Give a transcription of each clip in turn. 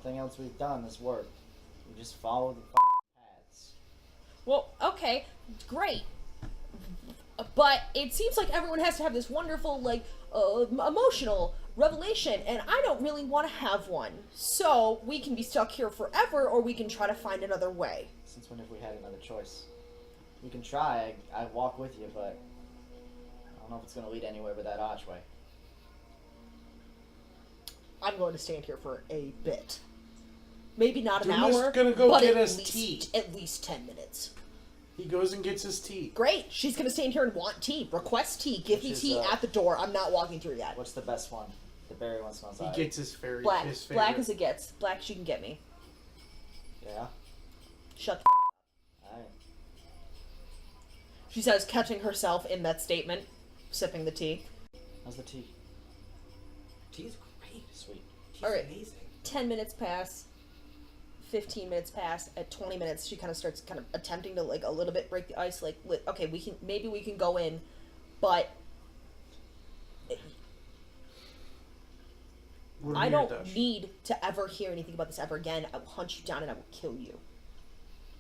Nothing else we've done has worked. We just follow the paths. Well, okay, great. But it seems like everyone has to have this wonderful, like, emotional revelation, and I don't really want to have one. So, we can be stuck here forever, or we can try to find another way. Since when have we had another choice? We can try. I'd walk with you, but I don't know if it's going to lead anywhere but that archway. I'm going to stand here for a bit. Maybe not an Dumas hour, gonna go but get at us least, tea. at least 10 minutes. He goes and gets his tea. Great. She's going to stand here and want tea. Request tea. Give me tea at the door. I'm not walking through yet. What's the best one? The berry one smells He alright. gets his fairy. Black. His favorite. Black as it gets. Black she can get me. Yeah? Shut the Alright. She says, catching herself in that statement, sipping the tea. How's the tea? Tea's great. Sweet. Tea's Alright. amazing. 10 minutes pass. 15 minutes pass. At 20 minutes, she kind of starts kind of attempting to, like, a little bit break the ice. Like, okay, maybe we can go in, but I don't need to ever hear anything about this ever again. I will hunt you down and I will kill you.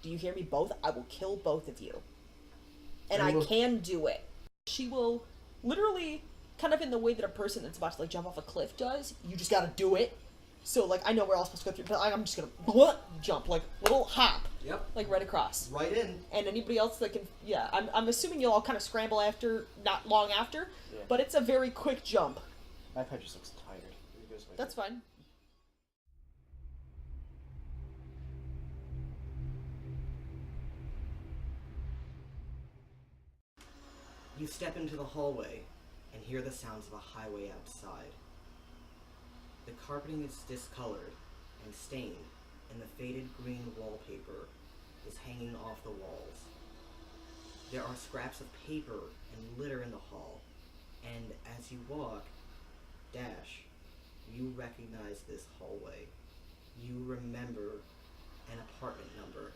Do you hear me? Both? I will kill both of you. And I can do it. She will literally, kind of in the way that a person that's about to, like, jump off a cliff does. You just gotta do it. So, like, I know we're all supposed to go through, but I'm just gonna jump, like, little hop. Yep. Like, right across. Right in. And anybody else that can, yeah, I'm assuming you'll all kind of scramble after, not long after, Yeah. but it's a very quick jump. My pet just looks tired. He goes with That's it. fine. You step into the hallway and hear the sounds of a highway outside. The carpeting is discolored and stained, and the faded green wallpaper is hanging off the walls. There are scraps of paper and litter in the hall, and as you walk, you recognize this hallway. You remember an apartment number.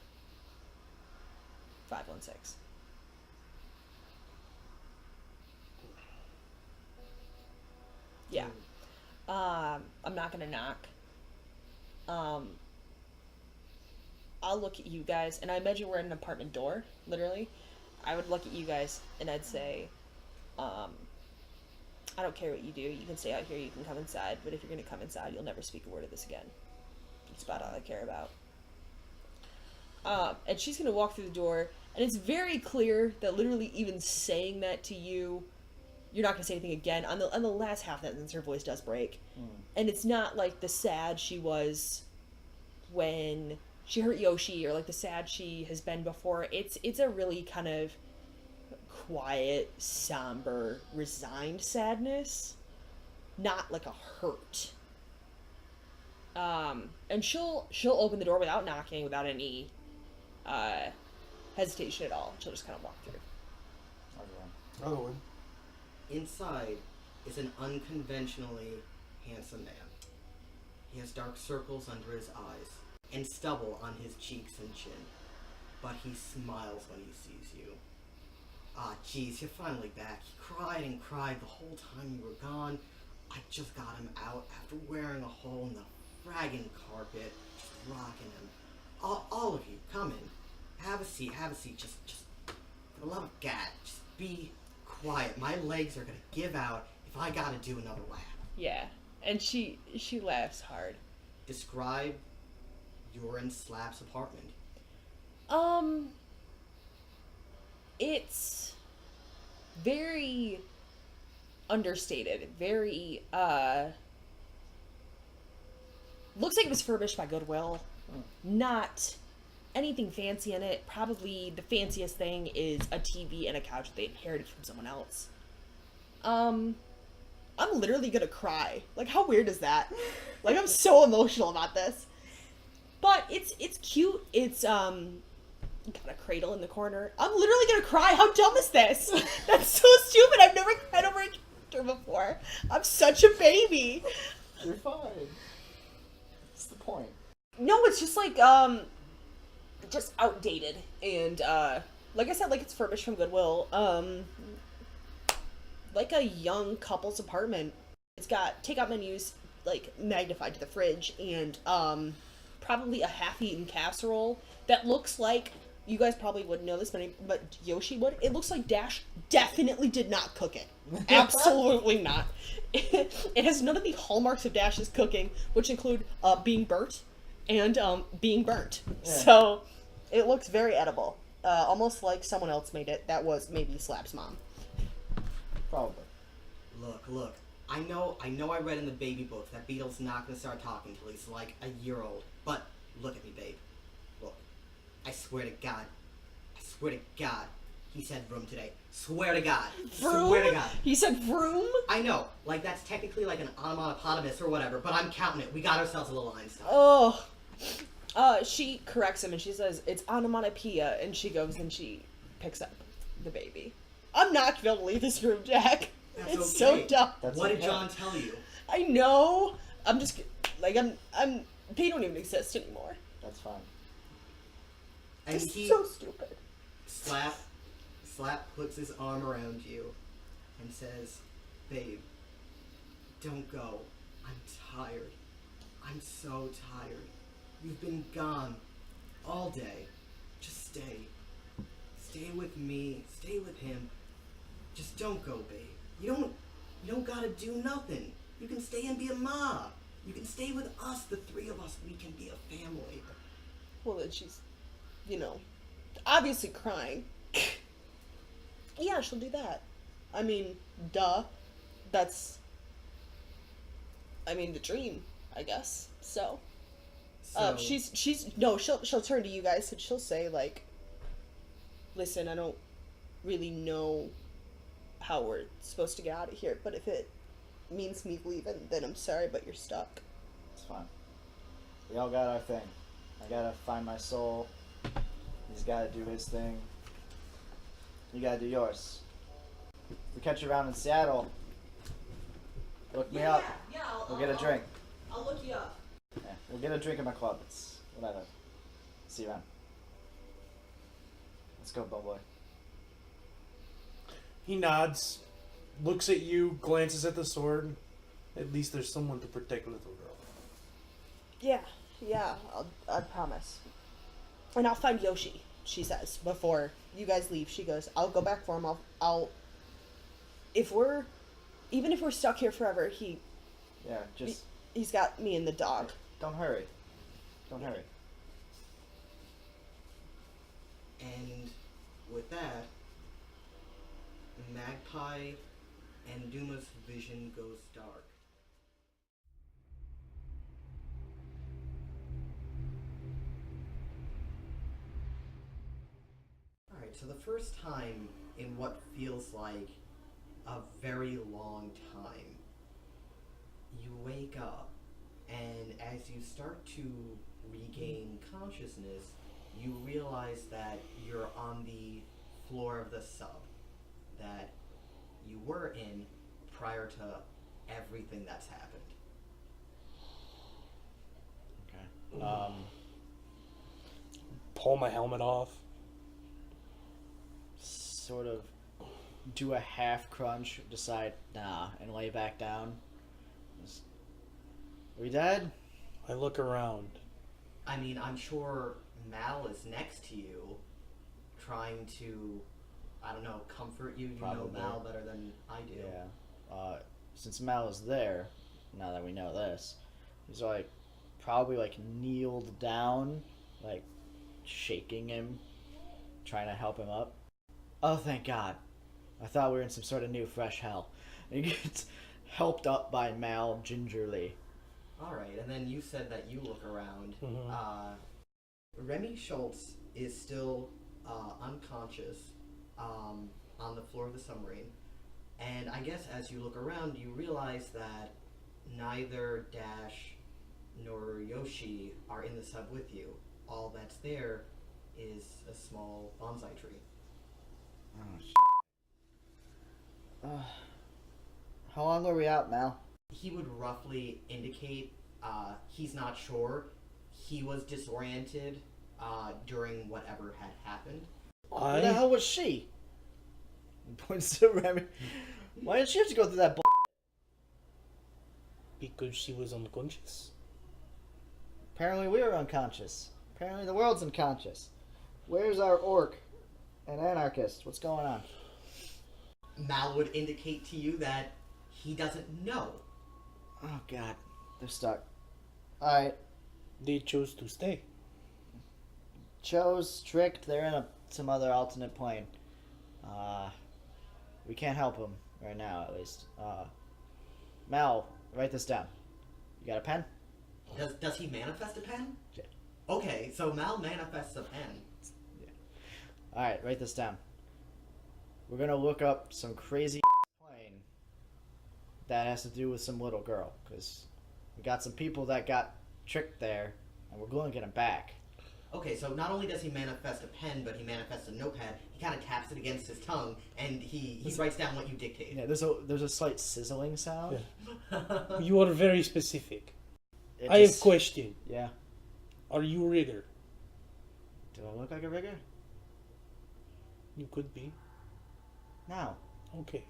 516. Yeah. I'm not gonna knock. I'll look at you guys, and I imagine we're at an apartment door, literally. I would look at you guys, and I'd say, I don't care what you do. You can stay out here, you can come inside, but if you're gonna come inside, you'll never speak a word of this again. That's about all I care about. And she's gonna walk through the door, and it's very clear that literally even saying that to you, you're not gonna say anything again. On the last half sentence, her voice does break, and it's not like the sad she was when she hurt Yoshi, or like the sad she has been before. It's a really kind of quiet, somber, resigned sadness, not like a hurt. And she'll open the door without knocking, without any hesitation at all. She'll just kind of walk through. Other one. Inside is an unconventionally handsome man. He has dark circles under his eyes and stubble on his cheeks and chin, but he smiles when he sees you. Ah, geez, you're finally back. He cried and cried the whole time you were gone. I just got him out after wearing a hole in the fragging carpet, just rocking him. All of you, come in. Have a seat, just, for the love of God, just be quiet. My legs are gonna give out if I gotta do another lap. Yeah, and she laughs hard. Describe your and Slap's apartment. It's very understated, very, looks like it was furbished by Goodwill. Not anything fancy in it. Probably the fanciest thing is a TV and a couch that they inherited from someone else. I'm literally gonna cry. Like, how weird is that? Like, I'm so emotional about this. But it's cute. It's, got a cradle in the corner. I'm literally gonna cry. How dumb is this? That's so stupid. I've never cried over a character before. I'm such a baby. You're fine. What's the point? No, it's just like, just outdated. And, like I said, like, it's furbished from Goodwill. Like a young couple's apartment. It's got takeout menus, like magnified to the fridge, and probably a half-eaten casserole that looks like, you guys probably wouldn't know this, but Yoshi would. It looks like Dash definitely did not cook it. Absolutely not. It has none of the hallmarks of Dash's cooking, which include being burnt and being burnt. Yeah. So it looks very edible. Almost like someone else made it. That was maybe Slap's mom. Probably. Look. I know I read in the baby book that Beetle's not gonna start talking until he's like a year old. But look at me, babe. Look. I swear to God. He said vroom today. Swear to God. Vroom? Swear to God. He said vroom? I know. Like, that's technically like an onomatopotamus or whatever, but I'm counting it. We got ourselves a little Einstein. Oh. She corrects him and she says, it's onomatopoeia, and she goes and she picks up the baby. I'm not gonna leave this room, Jack. That's It's okay. so dumb. What did John tell you? I know. I'm just, like, I'm, they don't even exist anymore. That's fine. And It's he so stupid. Slap puts his arm around you and says, babe, don't go. I'm tired. I'm so tired. You've been gone all day. Just stay. Stay with me. Stay with him. Just don't go, babe. You don't gotta do nothing. You can stay and be a ma. You can stay with us, the three of us. We can be a family. Well, then she's, obviously crying. Yeah, she'll do that. I mean, duh. That's, the dream, I guess. So, she'll turn to you guys and she'll say, like, listen, I don't really know how we're supposed to get out of here, but if it means me leaving, then I'm sorry, but you're stuck. It's fine. We all got our thing. I gotta find my soul. He's gotta do his thing. You gotta do yours. We catch you around in Seattle. Look me up. Yeah, We'll get a drink. I'll look you up. Yeah, we'll get a drink in my club. It's whatever. See you around. Let's go, Bellboy. He nods, looks at you, glances at the sword. At least there's someone to protect little girl. Yeah, I promise. And I'll find Yoshi, she says, before you guys leave. She goes, I'll go back for him. Even if we're stuck here forever, Yeah, just he's got me and the dog. don't hurry. Don't hurry. And with that, Magpie and Duma's vision goes dark. Alright, so the first time in what feels like a very long time, you wake up, and as you start to regain consciousness, you realize that you're on the floor of the sub that you were in prior to everything that's happened. Okay. Pull my helmet off. Sort of do a half crunch, decide nah, and lay back down. Are we dead? I look around. I mean, I'm sure Mal is next to you, trying to, I don't know, comfort you. You Probably. know Mal better than I do. Yeah. Since Mal is there, now that we know this, he's like probably like kneeled down, like shaking him, trying to help him up. Oh, thank God. I thought we were in some sort of new fresh hell. And he gets helped up by Mal gingerly. Alright, and then you said that you look around. Mm-hmm. Remy Schultz is still unconscious on the floor of the submarine. And I guess as you look around, you realize that neither Dash nor Yoshi are in the sub with you. All that's there is a small bonsai tree. Oh, how long were we out, Mal? He would roughly indicate he's not sure. He was disoriented during whatever had happened. Where the hell was she? He points to Remy. Why did she have to go through that Because she was unconscious. Apparently we were unconscious. Apparently the world's unconscious. Where's our orc and anarchist? What's going on? Mal would indicate to you that he doesn't know. Oh god, they're stuck. Alright, They chose to stay. chose, tricked, they're in some other alternate plane. We can't help them right now, at least. Mal, write this down. You got a pen? Does he manifest a pen? Yeah. Okay, so Mal manifests a pen. Alright, write this down. We're gonna look up some crazy plane that has to do with some little girl, because we got some people that got tricked there, and we're going to get them back. Okay, so not only does he manifest a pen, but he manifests a notepad. He kind of taps it against his tongue, and he writes down what you dictate. Yeah, there's a slight sizzling sound. Yeah. You are very specific. It I have just- question. Yeah. Are you rigger? Do I look like a rigger? You could be. No. Okay.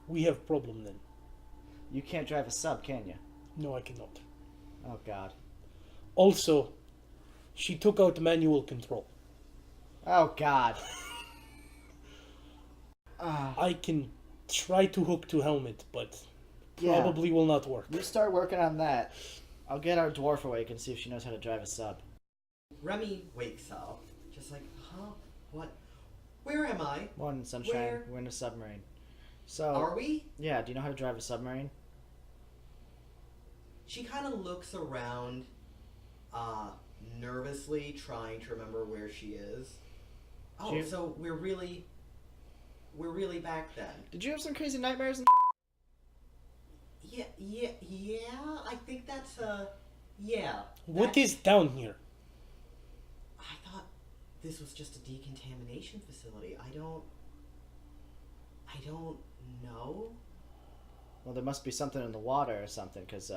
We have problem then. You can't drive a sub, can you? No, I cannot. Oh god. Also, she took out manual control. Oh god. Ah. I can try to hook to helmet, but Yeah. probably will not work. You start working on that. I'll get our dwarf awake and see if she knows how to drive a sub. Remy wakes up, just like, huh? What? Where am I? Morning, sunshine. Where? We're in a submarine. So, Are we? yeah, do you know how to drive a submarine? She kind of looks around, nervously, trying to remember where she is. Oh, She- so we're really back then. Did you have some crazy nightmares and Yeah. I think that's yeah. What That- is down here? I thought this was just a decontamination facility. I don't know. Well, there must be something in the water or something, because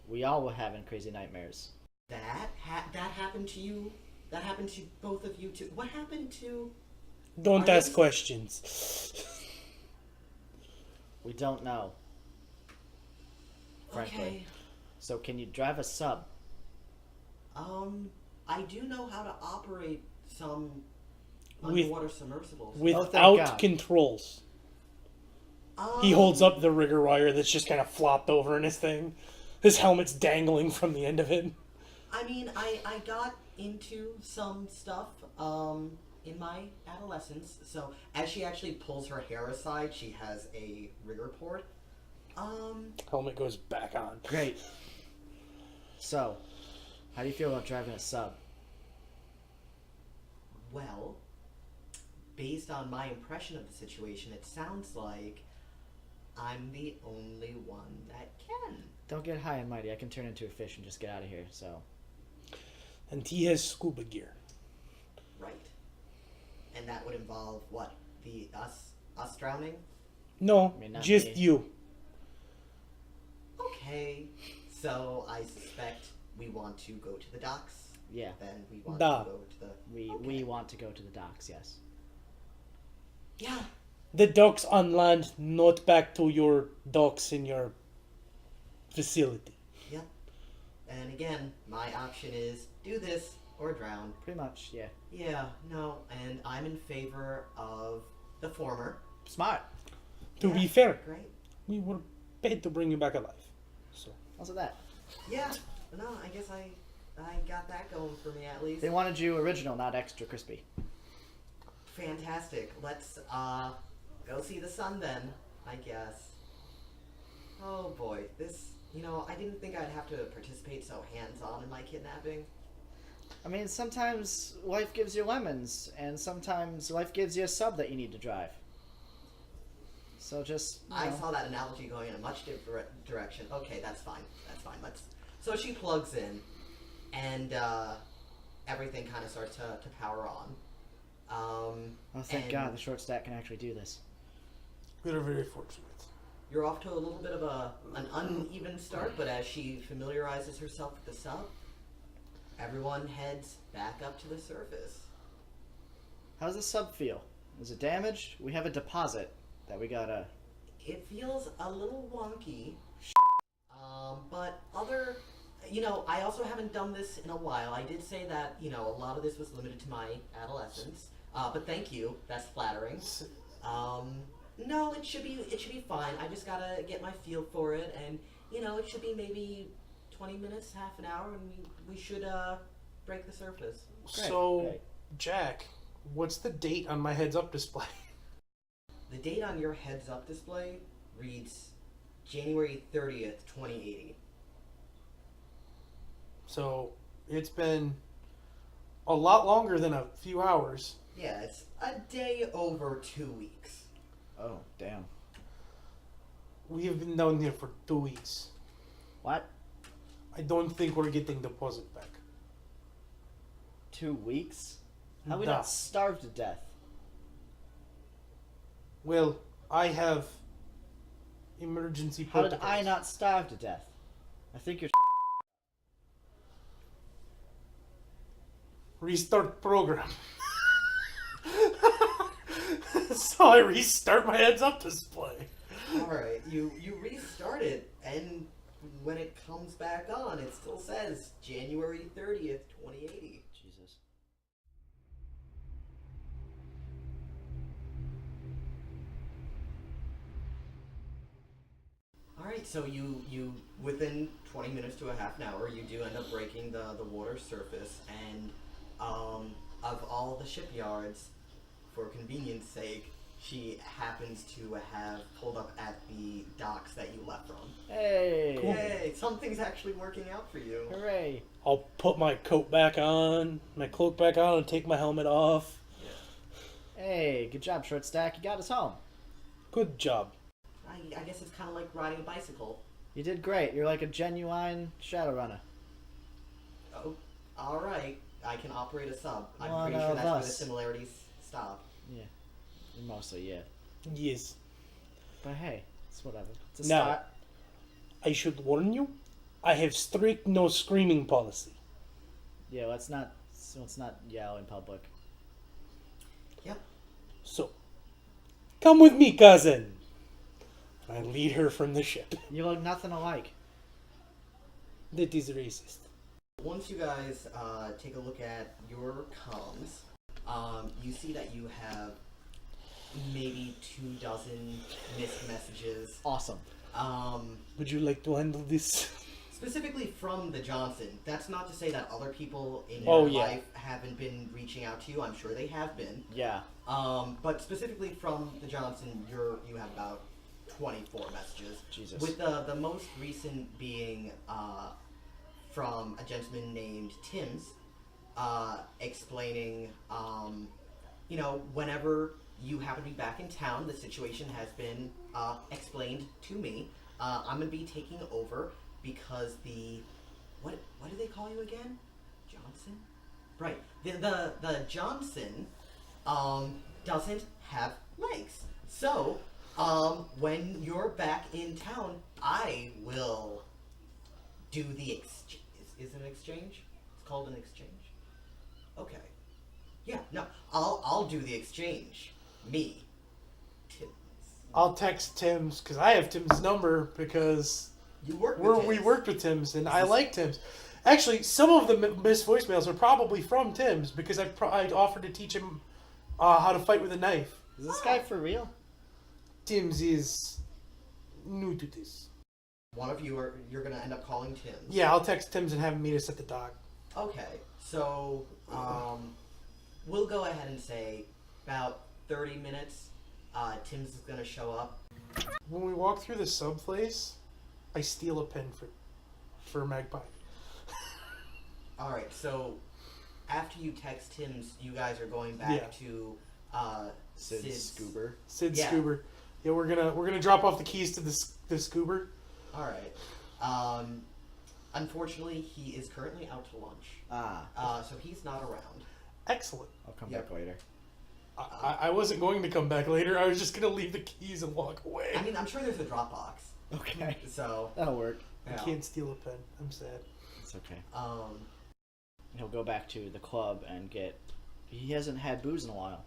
we all were having crazy nightmares. That happened to you. That happened to both of you too. What happened to? Don't Are ask they- questions. We don't know. Frankly. Okay. So can you drive a sub? I do know how to operate some With- underwater submersibles. Without God. controls. He holds up the rigger wire that's just kind of flopped over in his thing. His helmet's dangling from the end of it. I mean, I got into some stuff in my adolescence. So as she actually pulls her hair aside, she has a rigger port. Helmet goes back on. Great. So, how do you feel about driving a sub? Well, based on my impression of the situation, it sounds like I'm the only one that can. Don't get high and mighty. I can turn into a fish and just get out of here, so. And he has scuba gear. Right. And that would involve what? Us drowning? No, I mean, not just me. you. Okay. So I suspect we want to go to the docks. Yeah. Then we want Da. to go to the. We Okay. want to go to the docks, yes. Yeah. The docks on land, not back to your docks in your facility. Yep. And again, my option is do this or drown. Pretty much, yeah. Yeah. No. And I'm in favor of the former. Smart. To Yeah, be fair, Great. we were paid to bring you back alive. So Also that. Yeah. No, I guess I got that going for me at least. They wanted you original, not extra crispy. Fantastic. Let's go see the sun then, I guess. Oh boy, this, I didn't think I'd have to participate so hands-on in my kidnapping. I mean, sometimes life gives you lemons, and sometimes life gives you a sub that you need to drive. So just, I saw that analogy going in a much different direction. Okay, that's fine. So she plugs in, and everything kind of starts to power on. oh, thank and God the short stack can actually do this. we are very fortunate. You're off to a little bit of an uneven start, but as she familiarizes herself with the sub, everyone heads back up to the surface. How does the sub feel? Is it damaged? We have a deposit that we gotta... It feels a little wonky. But other, I also haven't done this in a while. I did say that, a lot of this was limited to my adolescence. But thank you. That's flattering. No, it should be fine. I just gotta get my feel for it, and it should be maybe 20 minutes, half an hour, and we should break the surface. So, Jack, what's the date on my heads-up display? The date on your heads-up display reads January 30th, 2080. So, it's been a lot longer than a few hours. Yeah, it's a day over 2 weeks. Oh, damn. We have been down here for 2 weeks. What? I don't think we're getting deposit back. 2 weeks? How we Nah. not starved to death? Well, I have emergency How did protocols. I not starve to death? I think you're Restart program. So I restart my heads-up display. Alright, you restart it, and when it comes back on, it still says January 30th, 2080. Jesus. Alright, so you within 20 minutes to a half an hour, you do end up breaking the water surface, and of all the shipyards, for convenience sake, she happens to have pulled up at the docks that you left from. Hey! Yay! Something's actually working out for you. Hooray! I'll put my coat back on, my cloak back on, and take my helmet off. Hey, good job, Short Stack. You got us home. Good job. I guess it's kind of like riding a bicycle. You did great. You're like a genuine Shadowrunner. Oh, alright. I can operate a sub. I'm One pretty sure of that's where the us. similarities stop. Yeah. Mostly, yeah. Yes. But hey, it's whatever. It's a Now- start. I should warn you, I have strict no screaming policy. Yeah, let's not yell in public. Yep. So, come with me, cousin. I lead her from the ship. You look nothing alike. That is racist. Once you guys take a look at your comms, you see that you have maybe 24 missed messages. Awesome. Would you like to handle this? Specifically from the Johnson. That's not to say that other people in Oh, your yeah. life haven't been reaching out to you. I'm sure they have been. Yeah. But specifically from the Johnson, you have about 24 messages. Jesus. With the most recent being from a gentleman named Tim's, explaining, whenever you happen to be back in town, the situation has been explained to me. I'm going to be taking over because what do they call you again? Johnson? Right. The Johnson doesn't have legs. So, when you're back in town, I will do the exchange. Is it an exchange? It's called an exchange. Okay. Yeah, no. I'll do the exchange. Me. Tim's. I'll text Tim's, because I have Tim's number, because You work with we Tim's. worked with Tim's, and I like Tim's. Actually, some of the missed voicemails are probably from Tim's, because I offered to teach him how to fight with a knife. Is this guy for real? Tim's is new to this. One of you you're gonna end up calling Tim's. Yeah, I'll text Tim's and have him meet us at the dock. Okay, so we'll go ahead and say about 30 minutes. Tim's is gonna show up. When we walk through the sub place, I steal a pen for Magpie. All right, so after you text Tim's, you guys are going back to Sid's. Scoober. Sid Yeah. Scoober. Yeah, we're gonna drop off the keys to the Scoober. All right. Unfortunately, he is currently out to lunch. So he's not around. Excellent. I'll come Yep. back later. I wasn't going to come back later. I was just gonna leave the keys and walk away. I mean, I'm sure there's a Dropbox. Okay. So That'll work. I yeah. can't steal a pen. I'm sad. It's okay. Um, He'll go back to the club and get... He hasn't had booze in a while.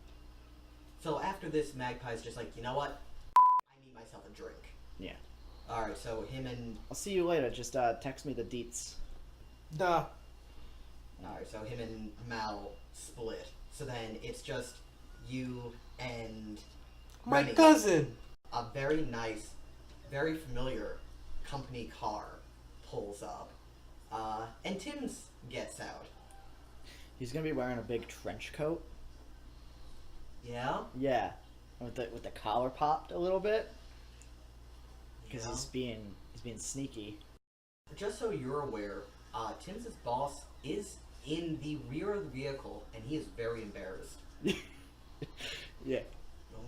so after this, Magpie's just like, you know what? I need myself a drink. Yeah. Alright, so him and... I'll see you later. Just text me the deets. Nah. Alright, so him and Mal split. So then it's just you and... My Remy. cousin! A very nice, very familiar company car pulls up. And Tim's gets out. He's gonna be wearing a big trench coat. Yeah? Yeah, with the collar popped a little bit because Yeah. he's being sneaky. Just so you're aware, Tim's boss is in the rear of the vehicle, and he is very embarrassed. Yeah,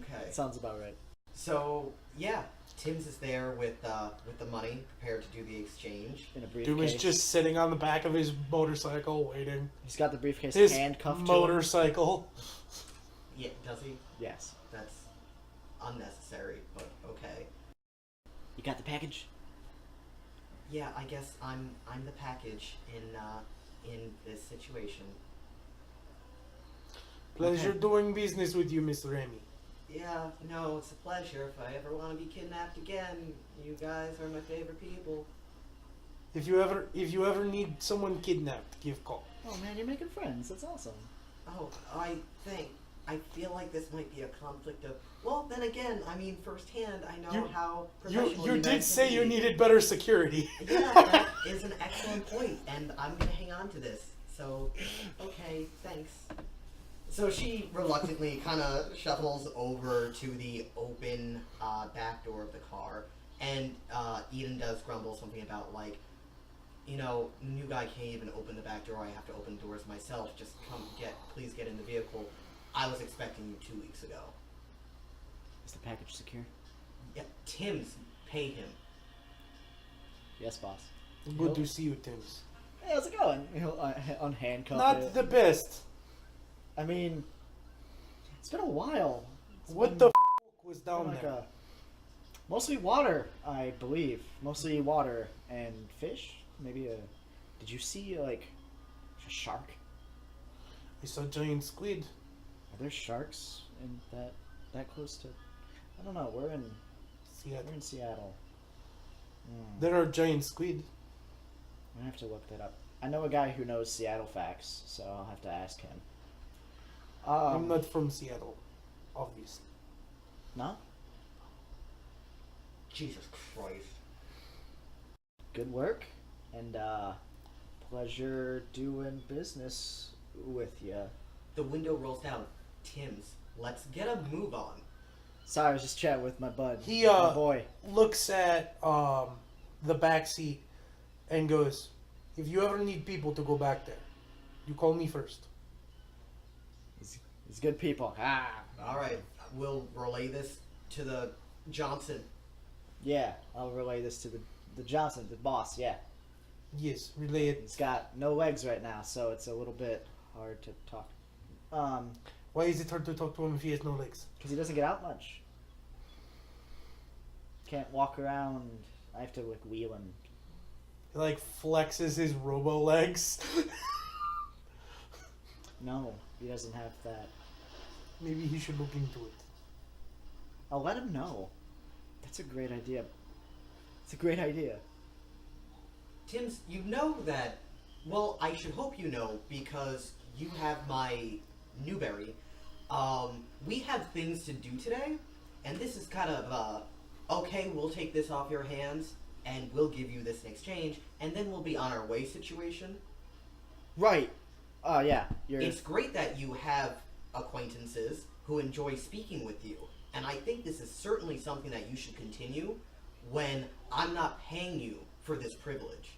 Okay. sounds about right. So yeah, Tim's is there with the money, prepared to do the exchange. In a briefcase. Dude was just sitting on the back of his motorcycle waiting. He's got the briefcase His handcuffed motorcycle. Yeah, does he? to him. Yes. That's unnecessary, but okay. You got the package? Yeah, I guess I'm the package in this situation. Pleasure Okay. doing business with you, Miss Remy. Yeah, no, it's a pleasure. If I ever want to be kidnapped again, you guys are my favorite people. If you ever need someone kidnapped, give call. Oh man, you're making friends. That's awesome. Oh, I feel like this might be a conflict of. Well, then again, I mean, firsthand, I know You- how You professional you guys did can say you be. needed better security. Yeah, that is an excellent point, and I'm gonna hang on to this. So, okay, thanks. So she reluctantly kind of shuffles over to the open back door of the car, and Eden does grumble something about like, new guy can't even open the back door. I have to open doors myself. Just please get in the vehicle. I was expecting you 2 weeks ago. Is the package secure? Yeah, Tim's pay him. Yes, boss. Good to see you, Tims. Hey, how's it going? He'll unhandcuff Not it. the best. I mean, it's been a while. It's What been- the was been down like there? mostly water, I believe. Mostly water and fish. Maybe a. Did you see like a shark? I saw giant squid. Are there sharks in that close to? I don't know. We're in Seattle. Seattle. There are giant squid. I have to look that up. I know a guy who knows Seattle facts, so I'll have to ask him. I'm not from Seattle, obviously. No. Jesus Christ. Good work, and pleasure doing business with you. The window rolls down. Tim's, let's get a move on. Sorry, I was just chatting with my bud. He my boy. looks at the back seat and goes, "If you ever need people to go back there, you call me first." He's good people. Alright, we'll relay this to the Johnson. Yeah, I'll relay this to the Johnson, the boss. Yeah, Yes, relay it. he's got no legs right now, so it's a little bit hard to talk. Why is it hard to talk to him if he has no legs? Because he doesn't get out much. Can't walk around. I have to like wheel him. He like flexes his robo legs. No, he doesn't have that. Maybe he should look into it. I'll let him know. That's a great idea. It's a great idea. Tim's, you know that. Well, I should hope you know because you have my Newberry. We have things to do today, and this is kind of okay, we'll take this off your hands, and we'll give you this in exchange, and then we'll be on our way situation. Right. Oh yeah. It's great that you have acquaintances who enjoy speaking with you, and I think this is certainly something that you should continue when I'm not paying you for this privilege.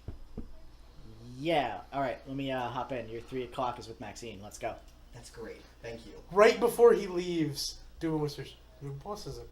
Yeah. All right. Let me hop in. Your 3 o'clock is with Maxine. Let's go. That's great. Thank you. Right before he leaves, Duma whispers, "Your boss is a